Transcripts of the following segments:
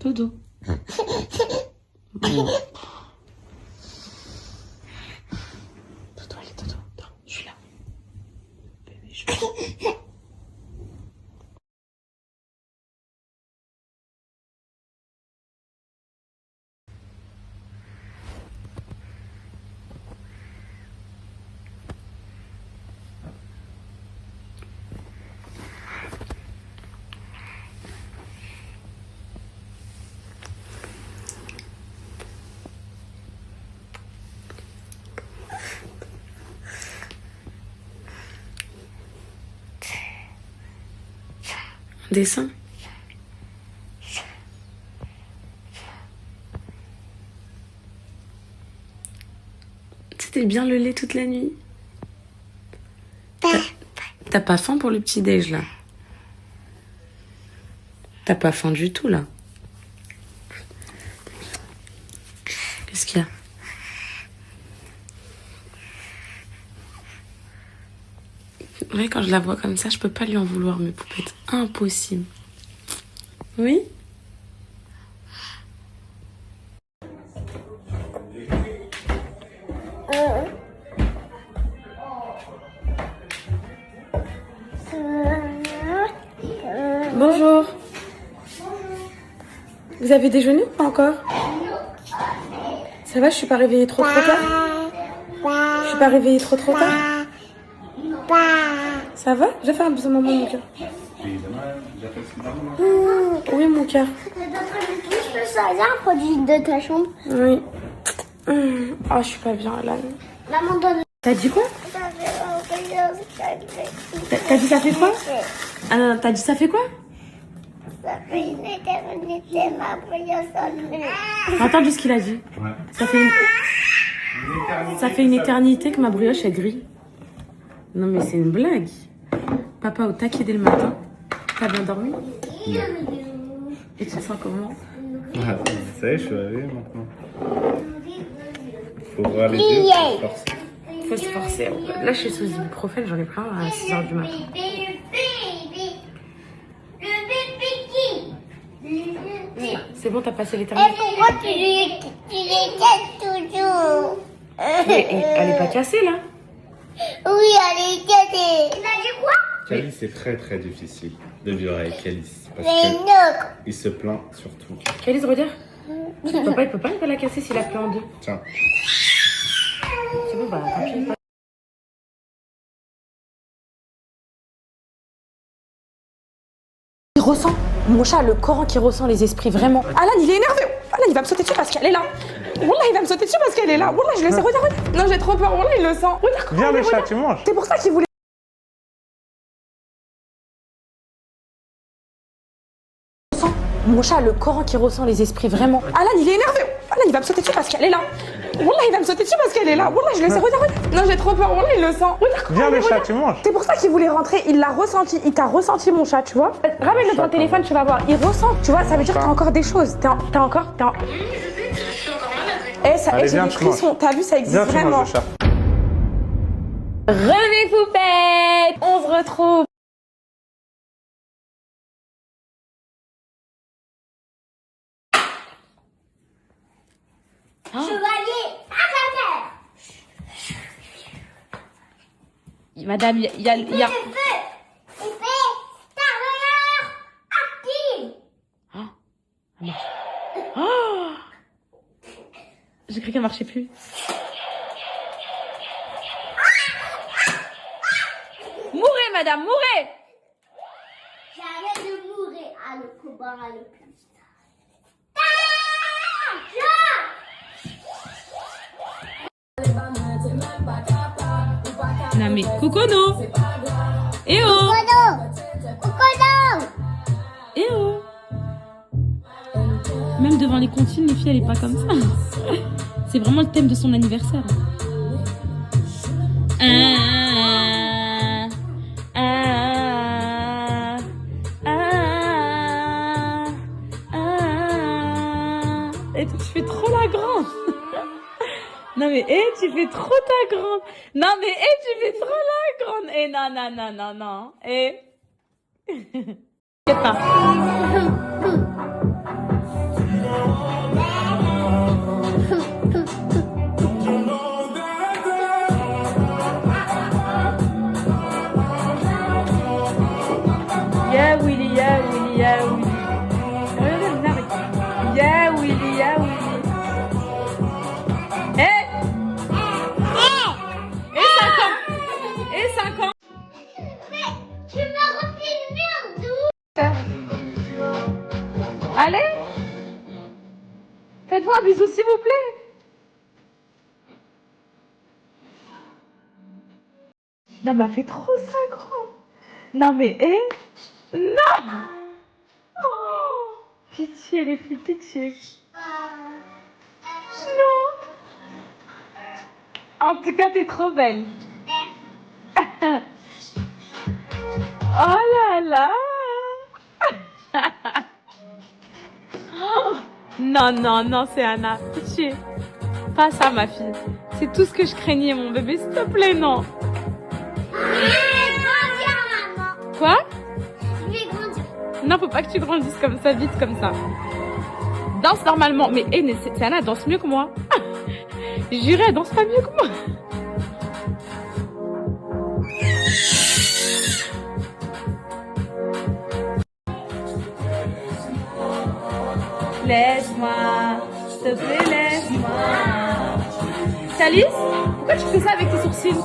Dodo. Bon. Dodo, allez, Dodo. Attends, je suis là. Bébé, je suis là. Descends. C'était bien le lait toute la nuit. T'as pas faim pour le petit déj là? T'as pas faim du tout là? Qu'est-ce qu'il y a? Ouais, quand je la vois comme ça, je peux pas lui en vouloir, mes poupettes. Impossible. Oui? Bonjour. Vous avez déjeuné ou pas encore? Ça va, je suis pas réveillée trop tard? Je suis pas réveillée trop tard? Ça va? J'ai fait un bisou maman, mon cœur. Oui, mon cœur. Je peux sortir un produit de ta chambre. Oui. Oh, je suis pas bien, là. Maman donne. T'as dit quoi? T'as dit ça fait quoi? T'as dit ça fait quoi? Ça fait une éternité, ma prière sonne. T'as entendu ce qu'il a dit? Ouais. Ça fait une éternité que ma brioche est grille. Non, mais c'est une blague. Papa au taquet dès le matin. T'as bien dormi? Et tu te sens comment? Ah, ça y est, je suis réveillée maintenant. Faut voir les yeux, faut forcer. Faut se forcer. Là, je suis sous ibuprofène, j'en ai pris un à 6h du matin. C'est bon, t'as passé Et l'éternité? pourquoi tu les casses toujours? Elle est pas cassée, là? Oui, elle est cassée. Il a dit quoi? Calice, c'est très très difficile de vivre avec Calice. Parce C'est une autre. qu'il se plaint surtout. Calice, redire? Papa, il peut pas la casser s'il a pris en deux. Tiens. C'est bon, bah, tant pis. Il ressent, mon chat, le Coran qui ressent les esprits, vraiment. Alan, il est énervé. Alan, il va me sauter dessus parce qu'elle est là. Wallah, il va me sauter dessus parce qu'elle est là. Wallah, je le sais. Regarde. Non, j'ai trop peur. Wallah, il le sent. Regarde comment Viens il est, le chat, regarde. tu manges. C'est pour ça qu'il voulait. Mon chat, le Coran qui ressent les esprits, vraiment. Alan, il est énervé. Alan, il va me sauter dessus parce qu'elle est là. Wallah, il va me sauter dessus parce qu'elle est là. Wallah, je le sais. Regarde. Non, j'ai trop peur. Wallah, il le sent. Regarde comment Viens il est, le chat, regarde. tu manges. C'est pour ça qu'il voulait rentrer, il l'a ressenti, il t'a ressenti mon chat, tu vois. Ramène-le dans le téléphone, tu vas voir, il ressent, tu vois, ça veut dire que t'as encore des choses, t'as encore... Eh, ça, Allez, j'ai viens, des tu manges. frissons, t'as vu, ça existe Viens, tu vraiment. manges le chat. René Poupette, on se retrouve. Chevalier, à Madame, il y a... Il fait Tarveilleur active. Oh, j'ai cru qu'elle marchait plus. Mourez, madame, mourez. J'arrête de mourir à le combat à le plus. Non mais, Cocono. Eh oh. Cocono. Eh oh. Même devant les comptines, les filles, elle est pas comme ça. C'est vraiment le thème de son anniversaire. Et tu fais trop la grande. Non mais, tu fais trop ta grande. Non mais, tu fais trop la grande. Non. T'inquiète pas. Yeah Willy, yeah Willy, yeah Willy. Regardez, elle m'énerve. Yeah Willy, yeah Willy. Hey! Et 5 ans! Et 5 ans! Mais tu m'as refait une merde. Allez! Faites-moi un bisou s'il vous plaît! Non mais elle fait trop 5 ans! Non mais non! Oh, pitié les filles, pitié! Non! En tout cas t'es trop belle! Oh là là! Oh, non, non, non, c'est Anna. Pitié. Pas ça, ma fille. C'est tout ce que je craignais, mon bébé. S'il te plaît, non. Quoi? Je vais grandir. Non, faut pas que tu grandisses comme ça, vite comme ça. Danse normalement. Mais c'est Anna, elle danse mieux que moi. Jurée, elle danse pas mieux que moi. Laisse-moi, s'il te plaît, laisse-moi. Calice, pourquoi tu fais ça avec tes sourcils?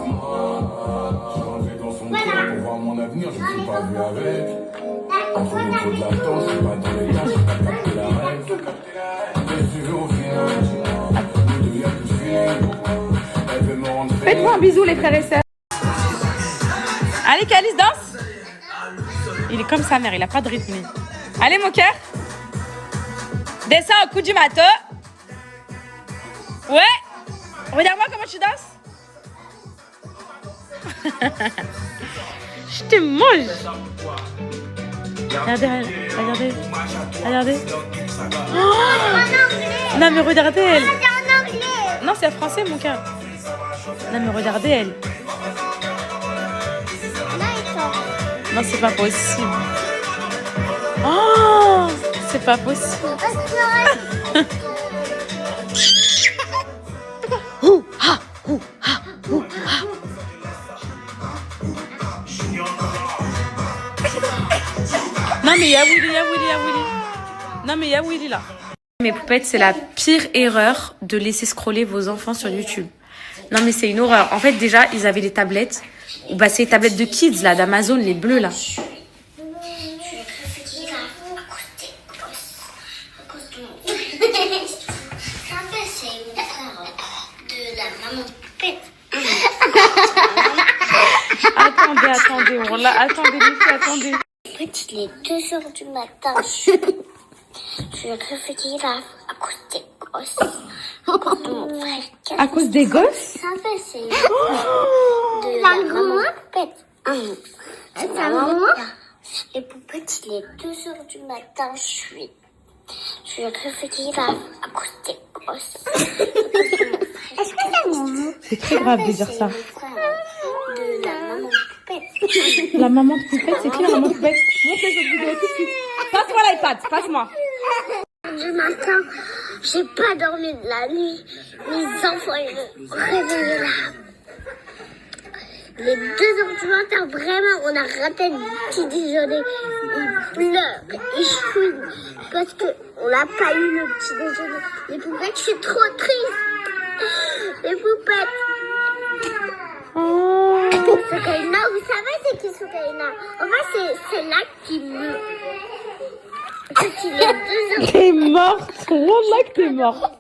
Voilà. Mon avenir, je ne suis pas vu avec. On Il faut de la danse, c'est pas dans les danses, c'est pas capter la règle. Mais tu veux au final, nous deux, y'a plus de feeling. Elle veut me rendre Faites-moi un bisou, les frères et sœurs. Allez, Calice, danse. Il est comme sa mère, il a pas de rythme. Allez, mon cœur. Descends au coup du matos. Ouais. Regarde-moi comment tu danses. Je te mange. Regardez, regardez. Regardez. Oh, non, mais regardez elle. C'est en anglais. Non, c'est en français, mon cœur. Non, mais regardez elle. Là, ils sont. Non, c'est pas possible. Oh, c'est pas possible. Non mais y'a Willy, y'a Willy, y'a Willy. Non mais y'a Willy là. Mes poupettes, c'est la pire erreur de laisser scroller vos enfants sur YouTube. Non mais c'est une horreur. En fait déjà, ils avaient les tablettes. Bah c'est les tablettes de kids là, d'Amazon, les bleus là. Attendez, on l'a. Attendez les filles, attendez. Petit, il est 2h du matin. Je suis réveillée là à cause des gosses. À cause de mon frère. À cause des gosses? Ça fait, c'est de la maman poupette. C'est la maman. Les poupettes, il est 2h du matin. Je suis réveillée là à cause des gosses. Est-ce que c'est maman? C'est très grave de dire ça. De la maman poupette. La maman de poupette, c'est qui la maman de poupette? Montrez cette vidéo tout de suite. Passe-moi l'iPad, passe-moi. Du matin, j'ai pas dormi de la nuit. Mes enfants, ils m'ont réveillée là. Les 2h du matin, vraiment, on a raté le petit déjeuner. Ils pleurent, ils chouinent. Parce qu'on n'a pas eu le petit déjeuner. Les poupettes, je suis trop triste. Les poupettes. Oh. Soukaina, vous savez c'est qui Soukaina? En fait, c'est là qui me... Quand il est 2h. T'es morte. Wallah que t'es morte.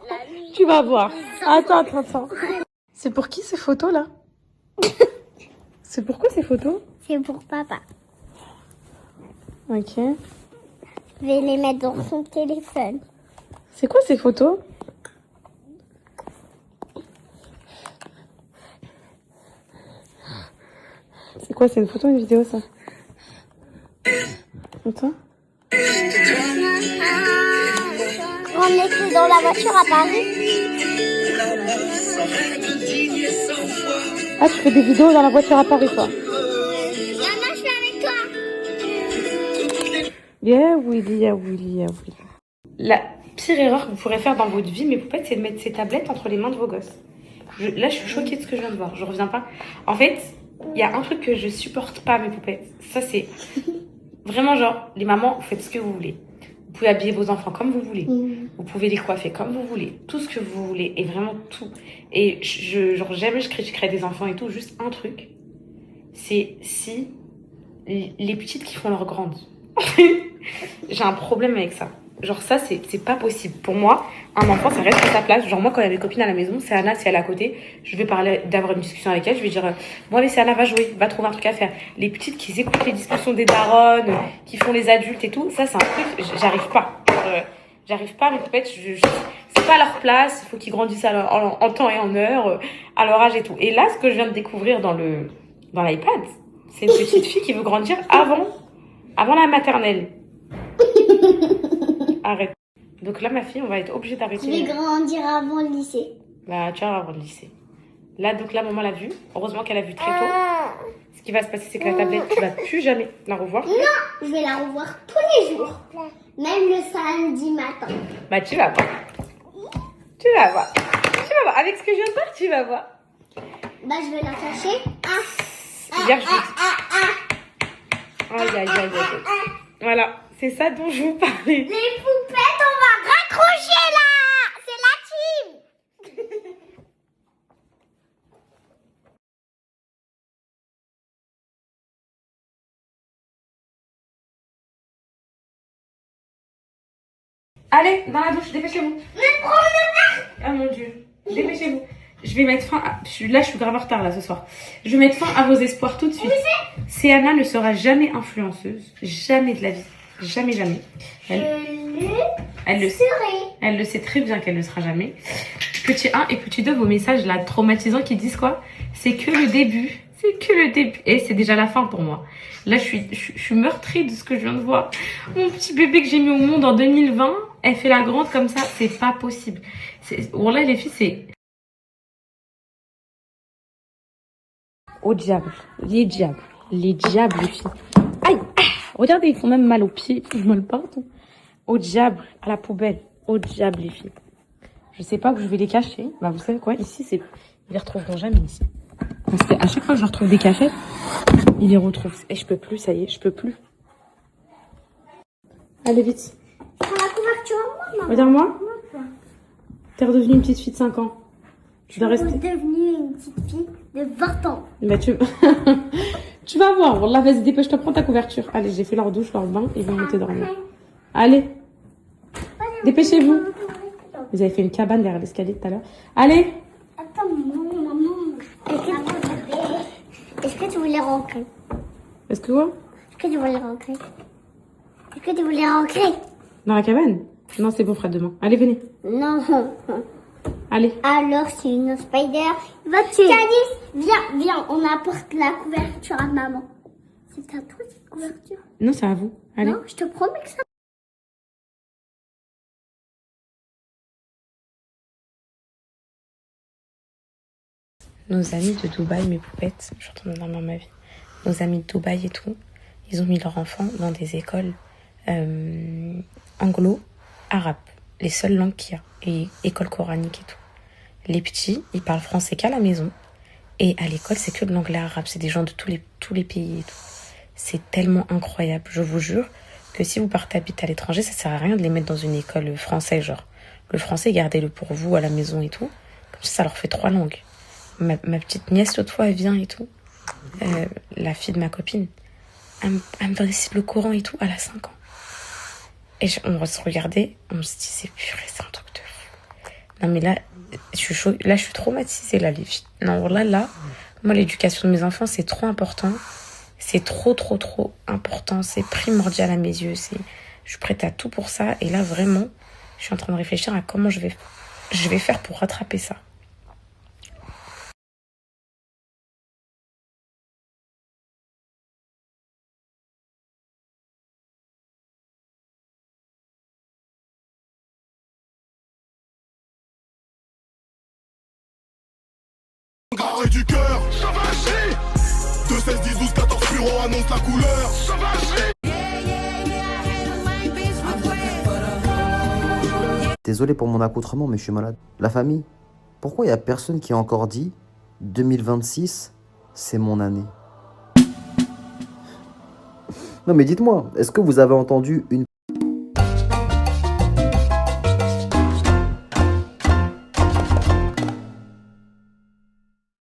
Tu vas voir. Attends. C'est pour qui ces photos là? C'est pourquoi ces photos? C'est pour papa. Ok. Je vais les mettre dans son téléphone. C'est quoi ces photos? C'est quoi, c'est une photo ou une vidéo ça? Attends. On était dans la voiture à Paris. Ah, tu fais des vidéos dans la voiture à Paris toi? Yana, je suis avec toi. Yeah Willy, yeah Willy, yeah Willy. La pire erreur que vous pourrez faire dans votre vie, mes poupettes, c'est de mettre ces tablettes entre les mains de vos gosses. Là, je suis choquée de ce que je viens de voir. Je reviens pas. En fait, il y a un truc que je supporte pas, mes poupettes. Ça, c'est... Vraiment, genre, les mamans, vous faites ce que vous voulez. Vous pouvez habiller vos enfants comme vous voulez. Vous pouvez les coiffer comme vous voulez. Tout ce que vous voulez. Et vraiment tout. Et genre, jamais je critiquerai des enfants et tout. Juste un truc. C'est si les petites qui font leur grande. J'ai un problème avec ça. Genre ça, c'est pas possible. Pour moi, un enfant, ça reste à sa place. Genre moi, quand il y a mes copines à la maison, c'est Anna, si elle est à côté, je vais parler, d'avoir une discussion avec elle. Je vais dire, bon allez, c'est Anna, va jouer, va trouver un truc à faire. Les petites qui écoutent les discussions des daronnes, qui font les adultes et tout, ça c'est un truc, j'arrive pas. J'arrive pas, mes poupettes, c'est pas leur place. Il faut qu'ils grandissent en temps et en heure, à leur âge et tout. Et là, ce que je viens de découvrir dans l'iPad, c'est une petite fille qui veut grandir avant la maternelle. Arrête. Donc là, ma fille, on va être obligé d'arrêter. Je vais grandir avant le lycée. Bah, tu vas avant le lycée. Là, donc là, maman l'a vue. Heureusement qu'elle a vu très tôt. Ce qui va se passer, c'est que la tablette, tu vas plus jamais la revoir. Non, je vais la revoir tous les jours. Même le samedi matin. Bah, tu vas voir. Tu vas voir. Tu vas voir. Avec ce que je viens de faire, tu vas voir. Bah, je vais la cacher. Hier, Aïe, aïe, aïe, aïe, aïe. Voilà. C'est ça dont je vous parlais. Les poupettes, on va raccrocher là. C'est la team. Allez, dans la douche, dépêchez-vous. Ah mon Dieu, dépêchez-vous. Je vais mettre fin à... Là, je suis grave en retard là ce soir. Je vais mettre fin à vos espoirs tout de suite. Anna ne sera jamais influenceuse. Jamais de la vie. Jamais, jamais. Elle le sait. Elle le sait très bien qu'elle ne le sera jamais. Petit 1 et petit 2, vos messages là traumatisants qui disent quoi? C'est que le début. C'est que le début. Et c'est déjà la fin pour moi. Là, je suis meurtrie de ce que je viens de voir. Mon petit bébé que j'ai mis au monde en 2020, elle fait la grande comme ça. C'est pas possible. Wallah, les filles, c'est... Au diable. Les diables. Les diables, les filles. Aïe! Regardez, ils font même mal aux pieds. Ils font mal partout. Au diable. À la poubelle. Au diable, les filles. Je sais pas où je vais les cacher. Bah, vous savez quoi? Ici, c'est... Ils les retrouveront jamais ici. Parce qu'à chaque fois que je retrouve des cachettes, ils les retrouvent. Et je peux plus, ça y est, je peux plus. Allez, vite. Prends la couverture à moi, maman. Regarde-moi. T'es redevenue une petite fille de 5 ans. Tu dois rester. Je suis devenue une petite fille de 20 ans. Bah, tu vas voir. Wallah, vas-y, dépêche-toi, prends ta couverture. Allez, j'ai fait leur douche, leur bain, ils vont monter dormir. Allez. Dépêchez-vous. Vous avez fait une cabane derrière l'escalier tout à l'heure. Allez. Attends, maman. Est-ce que tu voulais rentrer? Est-ce que quoi? Est-ce que tu voulais rentrer? Est-ce que tu voulais rentrer? Dans la cabane? Non, c'est bon, Fred, demain. Allez, venez. Non. Allez. Alors, c'est une spider. Viens, on apporte la couverture à maman. C'est à toi cette couverture? Non, c'est à vous. Allez. Non, je te promets que ça. Nos amis de Dubaï, mes poupettes, je retourne dans ma vie. Nos amis de Dubaï et tout, ils ont mis leurs enfants dans des écoles anglo-arabes, les seules langues qu'il y a, et écoles coraniques et tout. Les petits, ils parlent français qu'à la maison, et à l'école, c'est que de l'anglais arabe. C'est des gens de tous les pays et tout. C'est tellement incroyable. Je vous jure que si vous partez habiter à l'étranger, ça sert à rien de les mettre dans une école française, genre. Le français, gardez-le pour vous à la maison et tout. Comme ça leur fait 3 langues. Ma petite nièce, l'autre fois, elle vient et tout. La fille de ma copine. Elle me récite le Coran et tout. Elle a 5 ans. Et on va se regarder. On se dit, c'est purée, c'est un truc de fou. Non, mais là, je suis traumatisée, là, les filles. Non, là, moi, l'éducation de mes enfants, c'est trop important. C'est trop important. C'est primordial à mes yeux. Je suis prête à tout pour ça. Et là, vraiment, je suis en train de réfléchir à comment je vais faire pour rattraper ça. Garé du cœur, sauvagerie. 2, 16, 10, 12, 14 bureaux annonce la couleur. Sauvagerie. Désolé pour mon accoutrement, mais je suis malade. La famille, pourquoi il n'y a personne qui a encore dit 2026, c'est mon année? Non mais dites-moi, est-ce que vous avez entendu une